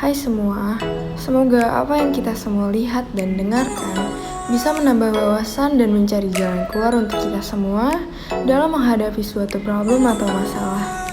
Hai semua, semoga apa yang kita semua lihat dan dengarkan bisa menambah wawasan dan mencari jalan keluar untuk kita semua dalam menghadapi suatu problem atau masalah.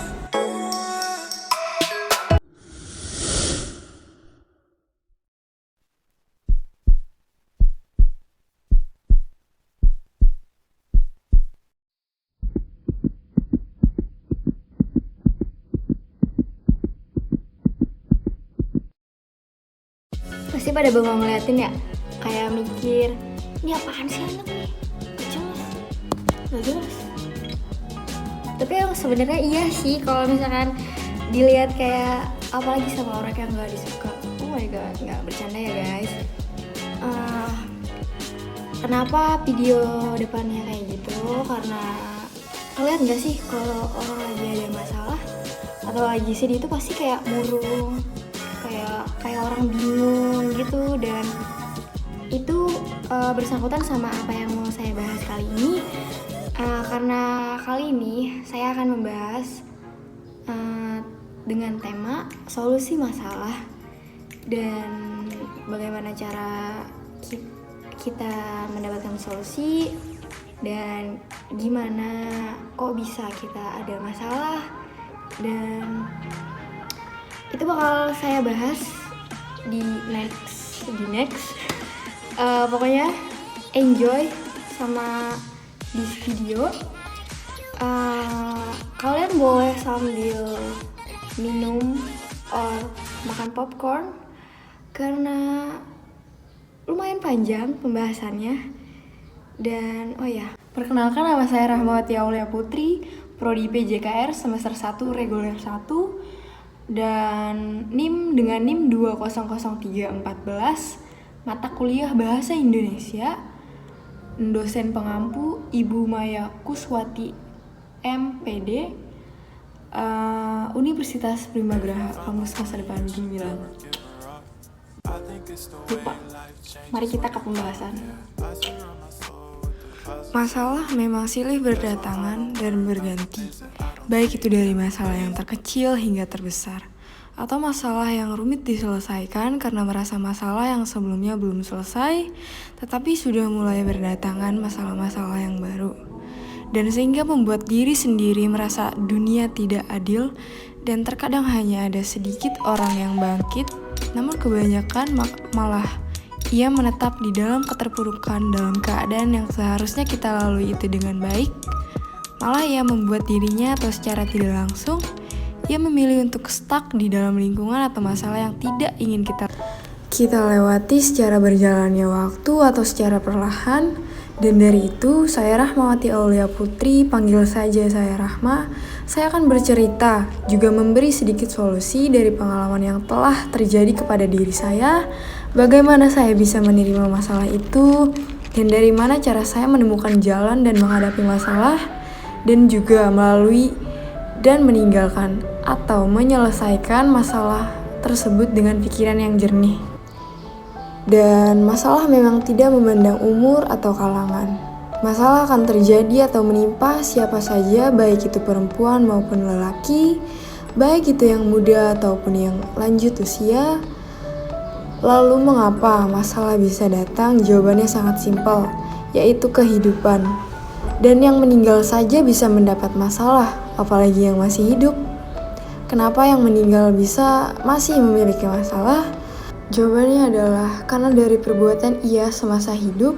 Pasti pada bengong ngeliatin ya, kayak mikir, ini apaan sih anak nih, gak jelas. Tapi yang sebenarnya iya sih kalau misalkan dilihat kayak apalagi sama orang yang gak disuka. Oh my god, nggak bercanda ya guys. Kenapa video depannya kayak gitu? Karena kalian gak sih kalau orang lagi ada masalah atau lagi sedih itu pasti kayak murung, kayak orang bingung gitu, dan itu bersangkutan sama apa yang mau saya bahas kali ini. Karena kali ini saya akan membahas dengan tema solusi masalah dan bagaimana cara kita mendapatkan solusi dan gimana kok bisa kita ada masalah, dan itu bakal saya bahas di next. Pokoknya enjoy sama di video. Kalian boleh sambil minum or makan popcorn karena lumayan panjang pembahasannya. Dan oh ya, perkenalkan, nama saya Rahmawati Aulia Putri, Prodi PJKR semester 1 reguler 1, dan NIM dengan NIM 200314, mata kuliah Bahasa Indonesia, dosen pengampu Ibu Maya Kuswati MPD, Universitas Primagraha, Kampus Masa Depan Gemilang. Lupa, mari kita ke pembahasan. Masalah memang silih berdatangan dan berganti, baik itu dari masalah yang terkecil hingga terbesar, atau masalah yang rumit diselesaikan karena merasa masalah yang sebelumnya belum selesai, tetapi sudah mulai berdatangan masalah-masalah yang baru. Dan sehingga membuat diri sendiri merasa dunia tidak adil, dan terkadang hanya ada sedikit orang yang bangkit, namun kebanyakan malah ia menetap di dalam keterpurukan dalam keadaan yang seharusnya kita lalui itu dengan baik. Malah ia membuat dirinya atau secara tidak langsung, ia memilih untuk stuck di dalam lingkungan atau masalah yang tidak ingin kita lewati secara berjalannya waktu atau secara perlahan. Dan dari itu, saya Rahmawati Aulia Putri, panggil saja saya Rahma. Saya akan bercerita, juga memberi sedikit solusi dari pengalaman yang telah terjadi kepada diri saya, bagaimana saya bisa menerima masalah itu, dan dari mana cara saya menemukan jalan dan menghadapi masalah, dan juga melalui dan meninggalkan atau menyelesaikan masalah tersebut dengan pikiran yang jernih. Dan masalah memang tidak memandang umur atau kalangan. Masalah akan terjadi atau menimpa siapa saja, baik itu perempuan maupun lelaki, baik itu yang muda ataupun yang lanjut usia. Lalu mengapa masalah bisa datang? Jawabannya sangat simpel, yaitu kehidupan. Dan yang meninggal saja bisa mendapat masalah, apalagi yang masih hidup. Kenapa yang meninggal bisa masih memiliki masalah? Jawabannya adalah karena dari perbuatan ia semasa hidup,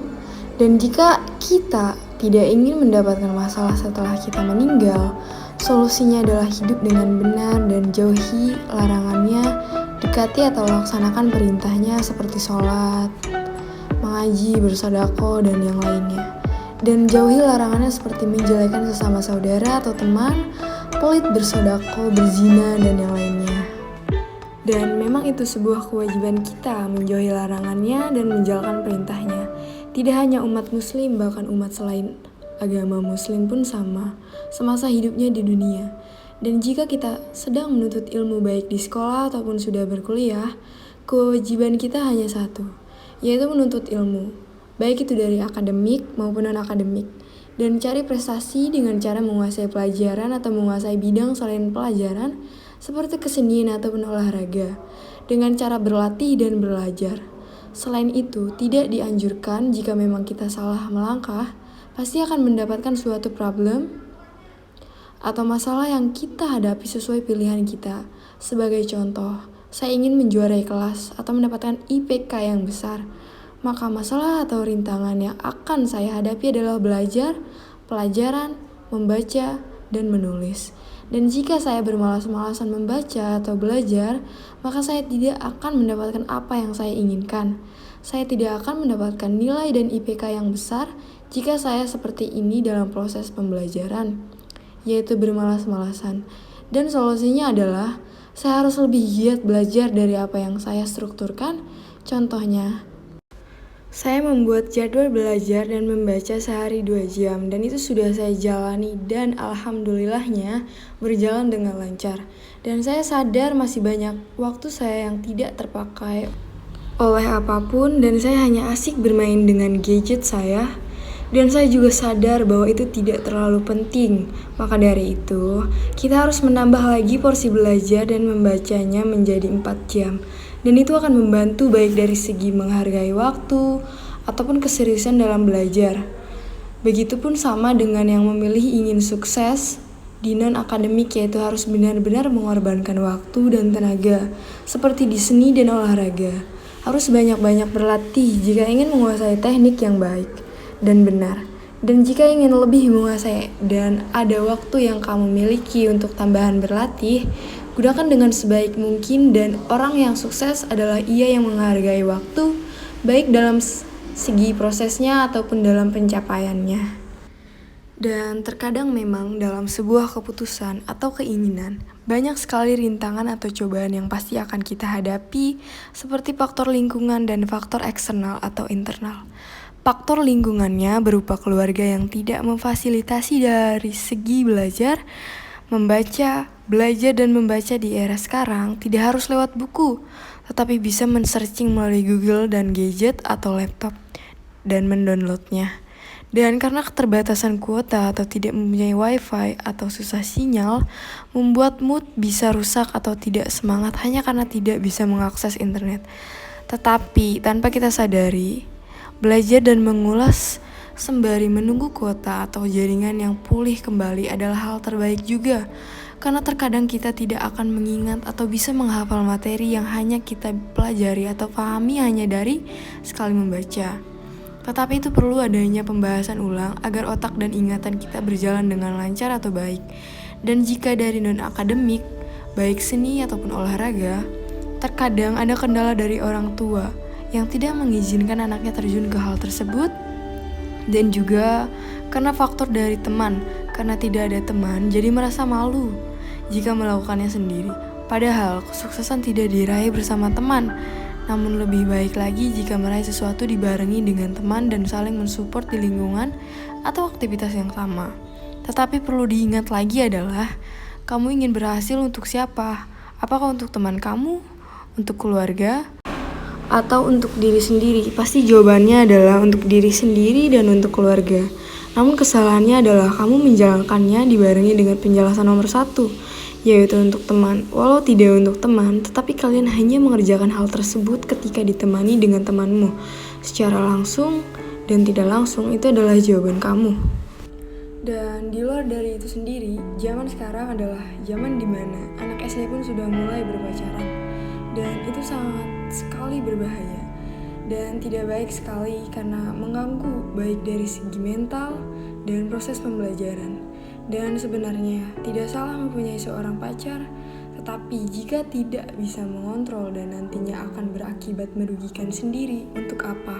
dan jika kita tidak ingin mendapatkan masalah setelah kita meninggal, solusinya adalah hidup dengan benar dan jauhi larangannya, dekati atau laksanakan perintahnya seperti sholat, mengaji, bersedekah, dan yang lainnya. Dan jauhi larangannya seperti menjelekan sesama saudara atau teman, pelit, bersedekah, berzina, dan yang lainnya. Dan memang itu sebuah kewajiban kita menjauhi larangannya dan menjalankan perintahnya. Tidak hanya umat muslim, bahkan umat selain agama muslim pun sama, semasa hidupnya di dunia. Dan jika kita sedang menuntut ilmu baik di sekolah ataupun sudah berkuliah, kewajiban kita hanya satu, yaitu menuntut ilmu, baik itu dari akademik maupun non-akademik, dan cari prestasi dengan cara menguasai pelajaran atau menguasai bidang selain pelajaran, seperti kesenian ataupun olahraga. dengan cara berlatih dan belajar. Selain itu, tidak dianjurkan jika memang kita salah melangkah, pasti akan mendapatkan suatu problem atau masalah yang kita hadapi sesuai pilihan kita. Sebagai contoh, saya ingin menjuarai kelas atau mendapatkan IPK yang besar. Maka masalah atau rintangan yang akan saya hadapi adalah belajar, pelajaran, membaca, dan menulis. Dan jika saya bermalas-malasan membaca atau belajar, maka saya tidak akan mendapatkan apa yang saya inginkan. Saya tidak akan mendapatkan nilai dan IPK yang besar jika saya seperti ini dalam proses pembelajaran, yaitu bermalas-malasan. Dan solusinya adalah saya harus lebih giat belajar dari apa yang saya strukturkan. Contohnya, saya membuat jadwal belajar dan membaca sehari 2 jam dan itu sudah saya jalani dan alhamdulillahnya berjalan dengan lancar. Dan saya sadar masih banyak waktu saya yang tidak terpakai oleh apapun dan saya hanya asik bermain dengan gadget saya. Dan saya juga sadar bahwa itu tidak terlalu penting. Maka dari itu, kita harus menambah lagi porsi belajar dan membacanya menjadi 4 jam. Dan itu akan membantu baik dari segi menghargai waktu ataupun keseriusan dalam belajar. Begitupun sama dengan yang memilih ingin sukses di non-akademik, yaitu harus benar-benar mengorbankan waktu dan tenaga, seperti di seni dan olahraga. Harus banyak-banyak berlatih jika ingin menguasai teknik yang baik dan benar. Dan jika ingin lebih menguasai dan ada waktu yang kamu miliki untuk tambahan berlatih, gunakan dengan sebaik mungkin. Dan orang yang sukses adalah ia yang menghargai waktu, baik dalam segi prosesnya ataupun dalam pencapaiannya. Dan terkadang memang dalam sebuah keputusan atau keinginan, banyak sekali rintangan atau cobaan yang pasti akan kita hadapi, seperti faktor lingkungan dan faktor eksternal atau internal. Faktor lingkungannya berupa keluarga yang tidak memfasilitasi dari segi belajar, belajar dan membaca di era sekarang tidak harus lewat buku, tetapi bisa men-searching melalui Google dan gadget atau laptop dan mendownloadnya. Dan karena keterbatasan kuota atau tidak mempunyai wifi atau susah sinyal, membuat mood bisa rusak atau tidak semangat hanya karena tidak bisa mengakses internet. Tetapi tanpa kita sadari, belajar dan mengulas sembari menunggu kuota atau jaringan yang pulih kembali adalah hal terbaik juga. Karena terkadang kita tidak akan mengingat atau bisa menghafal materi yang hanya kita pelajari atau pahami hanya dari sekali membaca. Tetapi itu perlu adanya pembahasan ulang agar otak dan ingatan kita berjalan dengan lancar atau baik. Dan jika dari non-akademik, baik seni ataupun olahraga, terkadang ada kendala dari orang tua yang tidak mengizinkan anaknya terjun ke hal tersebut, dan juga karena faktor dari teman, karena tidak ada teman jadi merasa malu jika melakukannya sendiri. Padahal kesuksesan tidak diraih bersama teman, namun lebih baik lagi jika meraih sesuatu dibarengi dengan teman dan saling mensupport di lingkungan atau aktivitas yang sama. Tetapi perlu diingat lagi adalah, kamu ingin berhasil untuk siapa? Apakah untuk teman kamu, untuk keluarga, atau untuk diri sendiri? Pasti jawabannya adalah untuk diri sendiri dan untuk keluarga. Namun kesalahannya adalah kamu menjalankannya dibarengi dengan penjelasan nomor 1, yaitu untuk teman. Walau tidak untuk teman, tetapi kalian hanya mengerjakan hal tersebut ketika ditemani dengan temanmu. Secara langsung dan tidak langsung, itu adalah jawaban kamu. Dan di luar dari itu sendiri, zaman sekarang adalah zaman dimana anak SD pun sudah mulai berpacaran. Dan itu sangat sekali berbahaya dan tidak baik sekali karena mengganggu baik dari segi mental dan proses pembelajaran. Dan sebenarnya tidak salah mempunyai seorang pacar, tetapi jika tidak bisa mengontrol dan nantinya akan berakibat merugikan sendiri, untuk apa?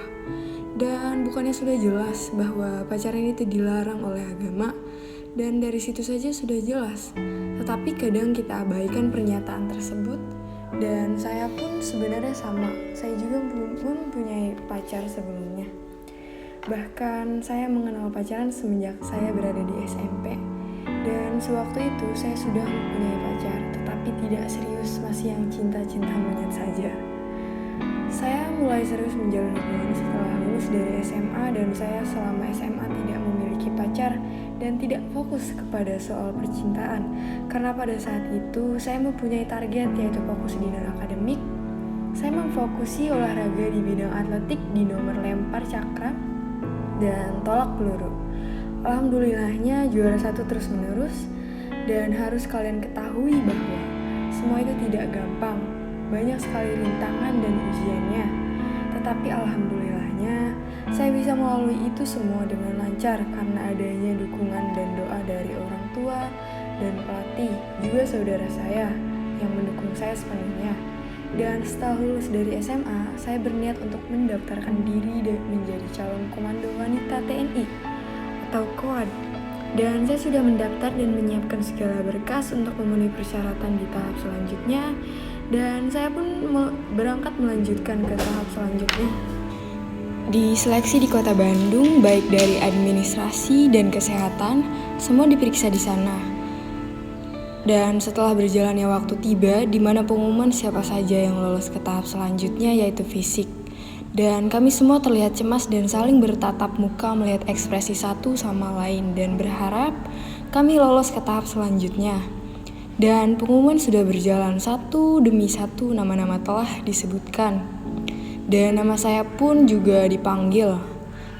Dan bukannya sudah jelas bahwa pacaran itu dilarang oleh agama, dan dari situ saja sudah jelas. Tetapi kadang kita abaikan pernyataan tersebut. Dan saya pun sebenarnya sama, saya juga mempunyai pacar sebelumnya. Bahkan saya mengenal pacaran semenjak saya berada di SMP. Dan sewaktu itu saya sudah mempunyai pacar, tetapi tidak serius, masih yang cinta-cinta monyet saja. Saya mulai serius menjalin hubungan setelah lulus dari SMA, dan saya selama SMA tidak memiliki pacar dan tidak fokus kepada soal percintaan. Karena pada saat itu saya mempunyai target, yaitu fokus di non-akademik Saya memfokusi olahraga di bidang atletik di nomor lempar cakram dan tolak peluru. Alhamdulillahnya juara 1 terus menerus, dan harus kalian ketahui bahwa semua itu tidak gampang. Banyak sekali rintangan dan ujiannya. Tetapi alhamdulillahnya saya bisa melalui itu semua dengan lancar karena adanya dukungan dan doa dari orang tua dan pelatih, juga saudara saya yang mendukung saya sepenuhnya. Dan setelah lulus dari SMA, saya berniat untuk mendaftarkan diri dan menjadi calon komando wanita TNI atau KOWAD. Dan saya sudah mendaftar dan menyiapkan segala berkas untuk memenuhi persyaratan di tahap selanjutnya. Dan saya pun berangkat melanjutkan ke tahap selanjutnya. Di seleksi di Kota Bandung, baik dari administrasi dan kesehatan, semua diperiksa di sana. Dan setelah berjalannya waktu tiba, di mana pengumuman siapa saja yang lolos ke tahap selanjutnya, yaitu fisik. Dan kami semua terlihat cemas dan saling bertatap muka melihat ekspresi satu sama lain dan berharap kami lolos ke tahap selanjutnya. Dan pengumuman sudah berjalan satu demi satu, nama-nama telah disebutkan. Dan nama saya pun juga dipanggil.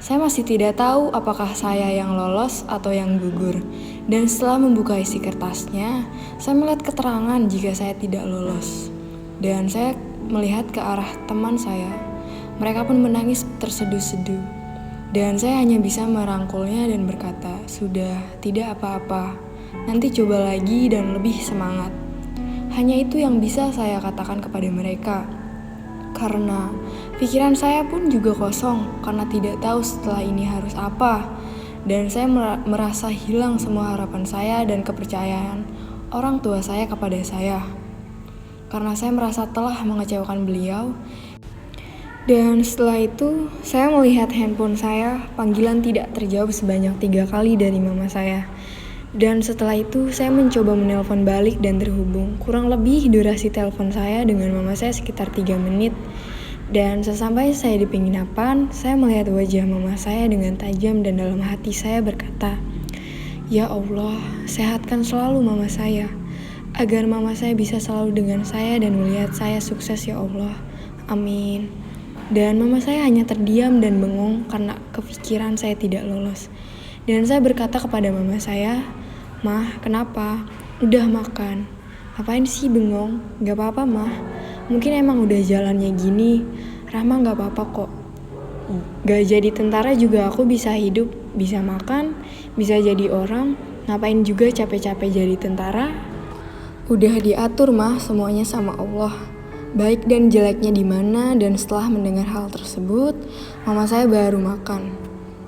Saya masih tidak tahu apakah saya yang lolos atau yang gugur. Dan setelah membuka isi kertasnya, saya melihat keterangan jika saya tidak lolos. Dan saya melihat ke arah teman saya. Mereka pun menangis terseduh-seduh. Dan saya hanya bisa merangkulnya dan berkata, "Sudah, tidak apa-apa. Nanti coba lagi dan lebih semangat." Hanya itu yang bisa saya katakan kepada mereka. Karena pikiran saya pun juga kosong karena tidak tahu setelah ini harus apa. Dan saya merasa hilang semua harapan saya dan kepercayaan orang tua saya kepada saya. Karena saya merasa telah mengecewakan beliau. Dan setelah itu, saya melihat handphone saya, panggilan tidak terjawab sebanyak 3 kali dari mama saya. Dan setelah itu, saya mencoba menelpon balik dan terhubung. Kurang lebih durasi telepon saya dengan mama saya sekitar 3 menit. Dan sesampai saya di penginapan, saya melihat wajah mama saya dengan tajam dan dalam hati saya berkata, "Ya Allah, sehatkan selalu mama saya, agar mama saya bisa selalu dengan saya dan melihat saya sukses ya Allah. Amin." Dan mama saya hanya terdiam dan bengong karena kepikiran saya tidak lolos. Dan saya berkata kepada mama saya, "Mah, kenapa? Udah makan. Ngapain sih bengong? Gak apa-apa, Mah. Mungkin emang udah jalannya gini. Rahma gak apa-apa kok. Gak jadi tentara juga aku bisa hidup, bisa makan, bisa jadi orang. Ngapain juga capek-capek jadi tentara? Udah diatur, Mah, semuanya sama Allah. Baik dan jeleknya di mana." Dan setelah mendengar hal tersebut, mama saya baru makan.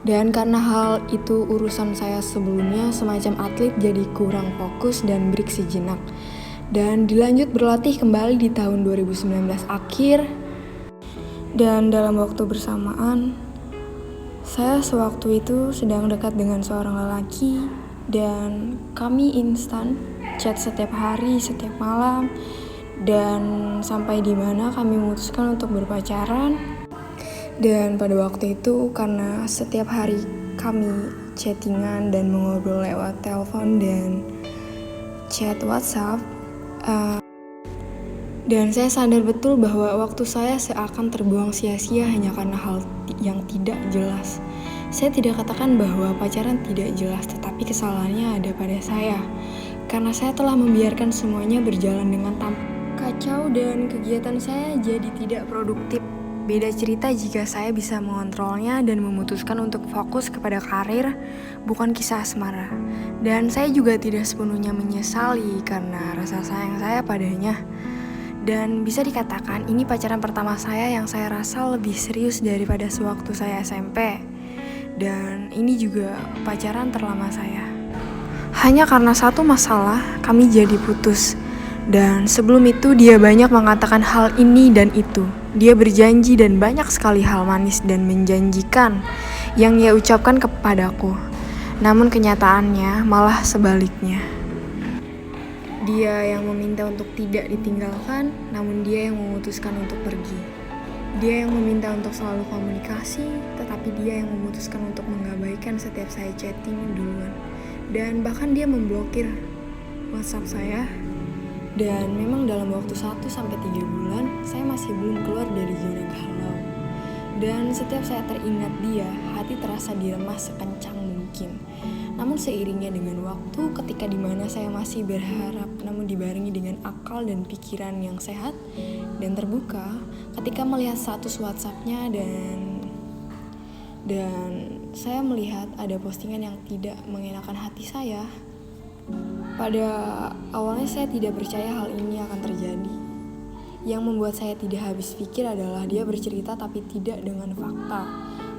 Dan karena hal itu urusan saya sebelumnya semacam atlet, jadi kurang fokus dan break sejenak. Dan dilanjut berlatih kembali di tahun 2019 akhir. Dan dalam waktu bersamaan, saya sewaktu itu sedang dekat dengan seorang lelaki. Dan kami instan chat setiap hari, setiap malam. Dan sampai di mana kami memutuskan untuk berpacaran. Dan pada waktu itu karena setiap hari kami chattingan dan mengobrol lewat telepon dan chat WhatsApp, dan saya sadar betul bahwa waktu saya seakan terbuang sia-sia hanya karena hal yang tidak jelas. Saya tidak katakan bahwa pacaran tidak jelas, tetapi kesalahannya ada pada saya. Karena saya telah membiarkan semuanya berjalan dengan kacau dan kegiatan saya jadi tidak produktif. Beda cerita jika saya bisa mengontrolnya dan memutuskan untuk fokus kepada karir, bukan kisah asmara. Dan saya juga tidak sepenuhnya menyesali karena rasa sayang saya padanya. Dan bisa dikatakan ini pacaran pertama saya yang saya rasa lebih serius daripada sewaktu saya SMP. Dan ini juga pacaran terlama saya. Hanya karena satu masalah, kami jadi putus. Dan sebelum itu dia banyak mengatakan hal ini dan itu. Dia berjanji dan banyak sekali hal manis dan menjanjikan yang ia ucapkan kepadaku. Namun kenyataannya malah sebaliknya. Dia yang meminta untuk tidak ditinggalkan, namun dia yang memutuskan untuk pergi. Dia yang meminta untuk selalu komunikasi, tetapi dia yang memutuskan untuk mengabaikan setiap saya chatting duluan. Dan bahkan dia memblokir WhatsApp saya. Dan memang dalam waktu 1-3 bulan, saya masih belum keluar dari zona galau. Dan setiap saya teringat dia, hati terasa diremas sekencang mungkin. Namun seiringnya dengan waktu, ketika dimana saya masih berharap, namun dibarengi dengan akal dan pikiran yang sehat dan terbuka, ketika melihat status WhatsApp-nya dan saya melihat ada postingan yang tidak mengenakan hati saya. Pada awalnya saya tidak percaya hal ini akan terjadi. Yang membuat saya tidak habis pikir adalah dia bercerita tapi tidak dengan fakta.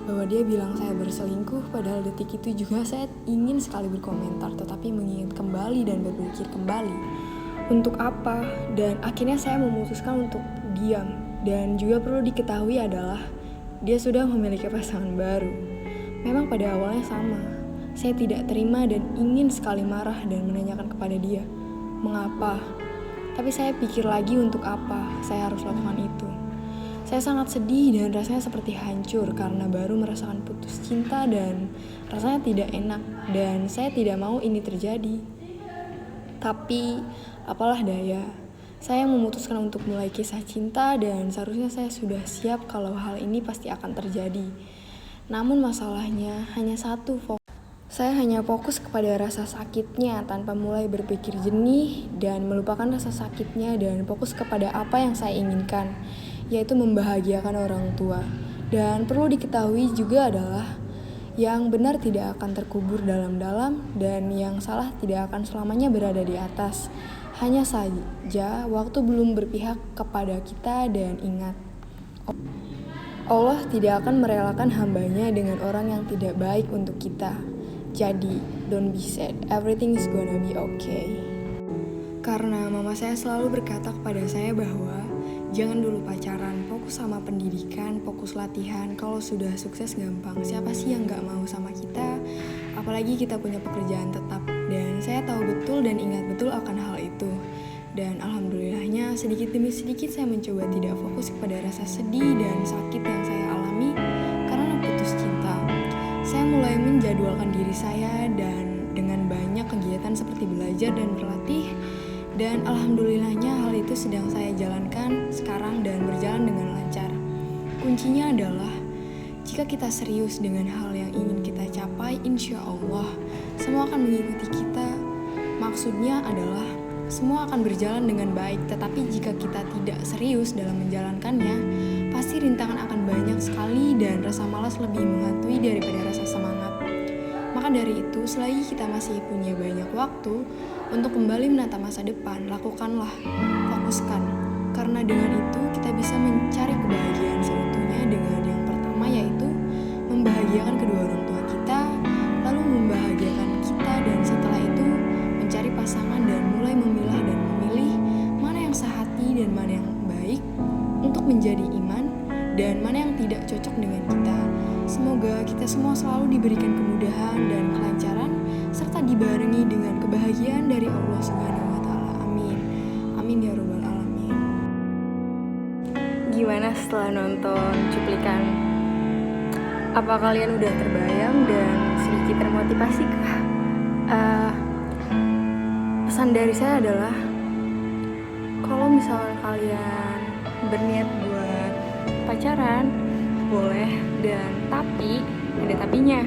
Bahwa dia bilang saya berselingkuh, padahal detik itu juga saya ingin sekali berkomentar, tetapi mengingat kembali dan berpikir kembali. Untuk apa? Dan akhirnya saya memutuskan untuk diam. Dan juga perlu diketahui adalah dia sudah memiliki pasangan baru. Memang pada awalnya sama. Saya tidak terima dan ingin sekali marah dan menanyakan kepada dia, mengapa? Tapi saya pikir lagi untuk apa saya harus lakukan itu. Saya sangat sedih dan rasanya seperti hancur karena baru merasakan putus cinta dan rasanya tidak enak dan saya tidak mau ini terjadi. Tapi apalah daya, saya memutuskan untuk mulai kisah cinta dan seharusnya saya sudah siap kalau hal ini pasti akan terjadi. Namun masalahnya hanya satu, saya hanya fokus kepada rasa sakitnya tanpa mulai berpikir jernih dan melupakan rasa sakitnya dan fokus kepada apa yang saya inginkan, yaitu membahagiakan orang tua. Dan perlu diketahui juga adalah yang benar tidak akan terkubur dalam-dalam dan yang salah tidak akan selamanya berada di atas. Hanya saja waktu belum berpihak kepada kita dan ingat, Allah tidak akan merelakan hambanya dengan orang yang tidak baik untuk kita. Jadi, don't be sad, everything is gonna be okay. Karena mama saya selalu berkata kepada saya bahwa jangan dulu pacaran, fokus sama pendidikan, fokus latihan. Kalau sudah sukses gampang, siapa sih yang gak mau sama kita? Apalagi kita punya pekerjaan tetap. Dan saya tahu betul dan ingat betul akan hal itu. Dan alhamdulillahnya sedikit demi sedikit saya mencoba tidak fokus kepada rasa sedih dan sakit yang saya alami karena putus cinta. Saya mulai menjadwalkan diri saya dan dengan banyak kegiatan seperti belajar dan berlatih. Dan alhamdulillahnya hal itu sedang saya jalankan sekarang dan berjalan dengan lancar. Kuncinya adalah jika kita serius dengan hal yang ingin kita capai, insya Allah semua akan mengikuti kita. Maksudnya adalah semua akan berjalan dengan baik, tetapi jika kita tidak serius dalam menjalankannya, pasti rintangan akan banyak sekali dan rasa malas lebih menghantui daripada rasa semangat. Maka dari itu, selagi kita masih punya banyak waktu untuk kembali menata masa depan, lakukanlah, fokuskan. Karena dengan itu kita bisa mencari kebahagiaan seutuhnya dengan yang pertama yaitu membahagiakan kedua orang tua kita, lalu membahagiakan kita dan setelah itu mencari pasangan dan mulai memilah dan memilih mana yang sehati dan mana yang baik untuk menjadi iman dan mana yang tidak cocok dengan kita. Semoga kita semua selalu diberikan kemudahan dan kelancaran serta dibarengi dengan kebahagiaan dari Allah Subhanahu wa taala. Amin. Amin ya rabbal alamin. Gimana setelah nonton cuplikan? Apa kalian udah terbayang dan sedikit termotivasi kah? Pesan dari saya adalah kalau misalnya kalian berniat buat pacaran boleh, dan tapi ada tapinya,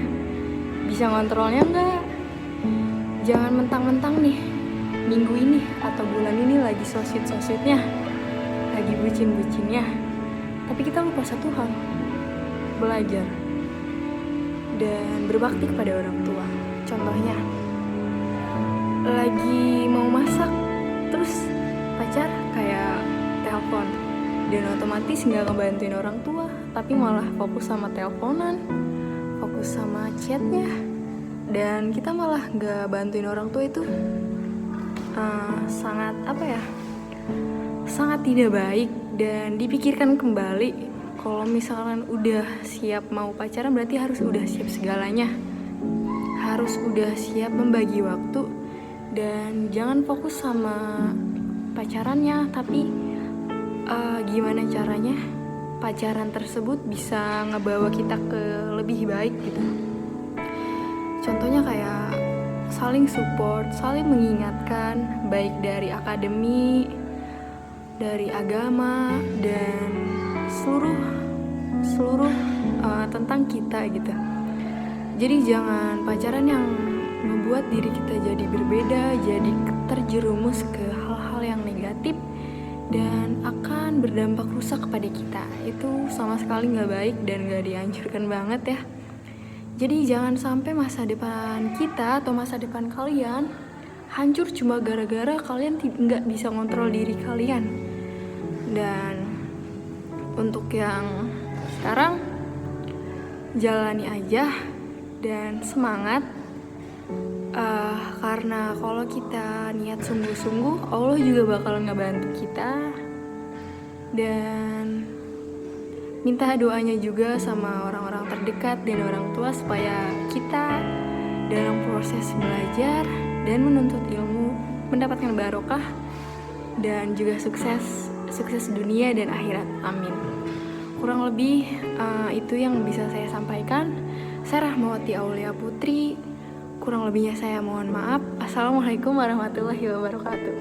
bisa ngontrolnya enggak? Jangan mentang-mentang nih minggu ini atau bulan ini lagi sosit-sositnya, lagi bucin-bucinnya, tapi kita lupa satu hal, belajar dan berbakti kepada orang tua. Contohnya lagi mau masak terus pacar kayak telepon dan otomatis nggak ngebantuin orang tua, tapi malah fokus sama teleponan, fokus sama chatnya, dan kita malah nggak bantuin orang tua. Itu sangat sangat tidak baik. Dan dipikirkan kembali, kalau misalkan udah siap mau pacaran berarti harus udah siap segalanya, harus udah siap membagi waktu. Dan jangan fokus sama pacarannya, tapi gimana caranya pacaran tersebut bisa ngebawa kita ke lebih baik gitu. Contohnya kayak saling support, saling mengingatkan, baik dari akademi, dari agama, dan seluruh tentang kita gitu. Jadi jangan pacaran yang membuat diri kita jadi berbeda, jadi terjerumus ke hal-hal yang negatif dan akan berdampak rusak kepada kita. Itu sama sekali gak baik dan gak dianjurkan banget ya. Jadi jangan sampai masa depan kita atau masa depan kalian hancur cuma gara-gara kalian gak bisa ngontrol diri kalian. Dan untuk yang sekarang, jalani aja dan semangat. Karena kalau kita niat sungguh-sungguh, Allah juga bakal ngebantu kita. Dan minta doanya juga sama orang-orang terdekat dan orang tua supaya kita dalam proses belajar dan menuntut ilmu mendapatkan barokah dan juga sukses dunia dan akhirat. Amin. Kurang lebih itu yang bisa saya sampaikan. Saya Rahmawati Aulia Putri. Kurang lebihnya saya mohon maaf. Assalamualaikum warahmatullahi wabarakatuh.